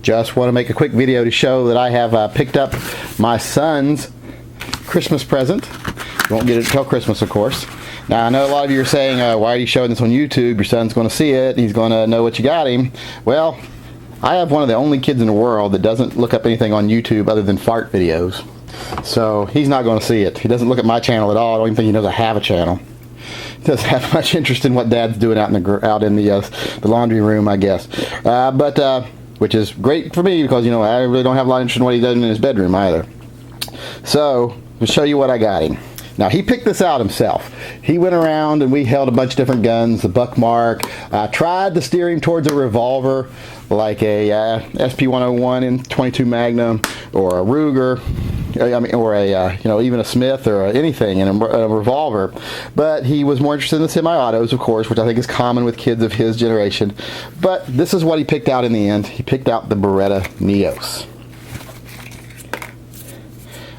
Just want to make a quick video to show that I have picked up my son's Christmas present. You won't get it until Christmas, of course. Now, I know a lot of you are saying, why are you showing this on YouTube? Your son's going to see it. He's going to know what you got him. Well, I have one of the only kids in the world that doesn't look up anything on YouTube other than fart videos. So he's not going to see it. He doesn't look at my channel at all. I don't even think he knows I have a channel. He doesn't have much interest in what Dad's doing out in the laundry room, I guess. Which is great for me because, you know, I really don't have a lot of interest in what he does in his bedroom either. So, to show you what I got him. Now, he picked this out himself. He went around and we held a bunch of different guns, the Buckmark. I tried to steer him towards a revolver, like a SP-101 in 22 Magnum, or a Ruger, or a, even a Smith or anything in a revolver. But he was more interested in the semi-autos, of course, which I think is common with kids of his generation. But this is what he picked out in the end. He picked out the Beretta Neos.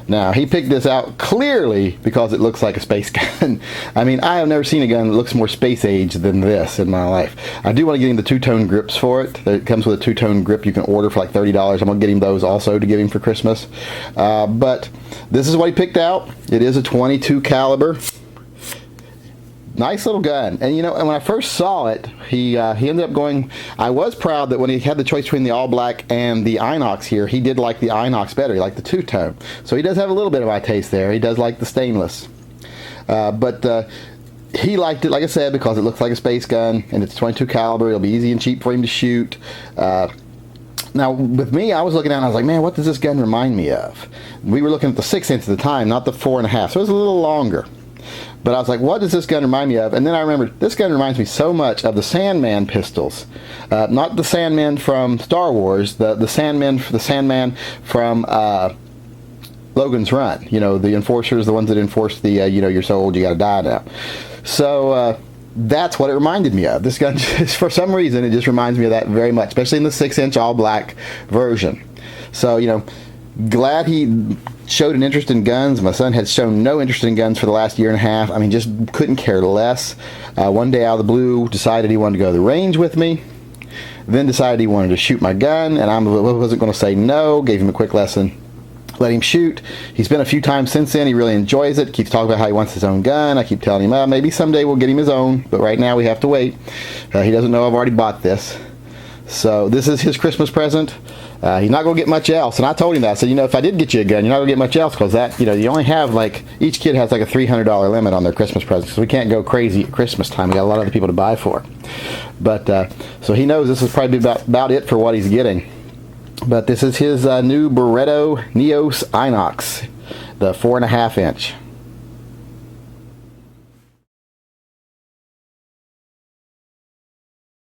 Now, he picked this out clearly because it looks like a space gun. I mean, I have never seen a gun that looks more space age than this in my life. I do want to get him the two-tone grips for it. It comes with a two-tone grip you can order for like $30. I'm going to get him those also to give him for Christmas. But this is what he picked out. It is a 22 caliber. Nice little gun. And you know, and when I first saw it, he ended up going, I was proud that when he had the choice between the all black and the Inox here, he did like the Inox better. He liked the two-tone. So he does have a little bit of my taste there. He does like the stainless. He liked it, like I said, because it looks like a space gun and it's 22 caliber. It'll be easy and cheap for him to shoot. Now, with me, I was looking at it and I was like, man, what does this gun remind me of? We were looking at the 6-inch at the time, not the 4.5. So it was a little longer. But I was like, what does this gun remind me of? And then I remembered, this gun reminds me so much of the Sandman pistols. Not the Sandman from Star Wars, the Sandman from Logan's Run. You know, the enforcers, the ones that enforce the, you're so old you gotta die now. So, that's what it reminded me of. This gun, for some reason, it just reminds me of that very much, especially in the 6-inch all-black version. So, glad he showed an interest in guns. My son had shown no interest in guns for the last year and a half. I mean, just couldn't care less. One day out of the blue, decided he wanted to go to the range with me. Then decided he wanted to shoot my gun, and I wasn't going to say no. Gave him a quick lesson. Let him shoot. He's been a few times since then. He really enjoys it. Keeps talking about how he wants his own gun. I keep telling him, maybe someday we'll get him his own, but right now we have to wait. He doesn't know I've already bought this. So this is his Christmas present. He's not going to get much else. And I told him that. I said, if I did get you a gun, you're not going to get much else because that, you only have each kid has like a $300 limit on their Christmas presents. So we can't go crazy at Christmas time. We got a lot of other people to buy for. But, so he knows this is probably about it for what he's getting. But this is his new Beretta Neos Inox, the 4.5 inch.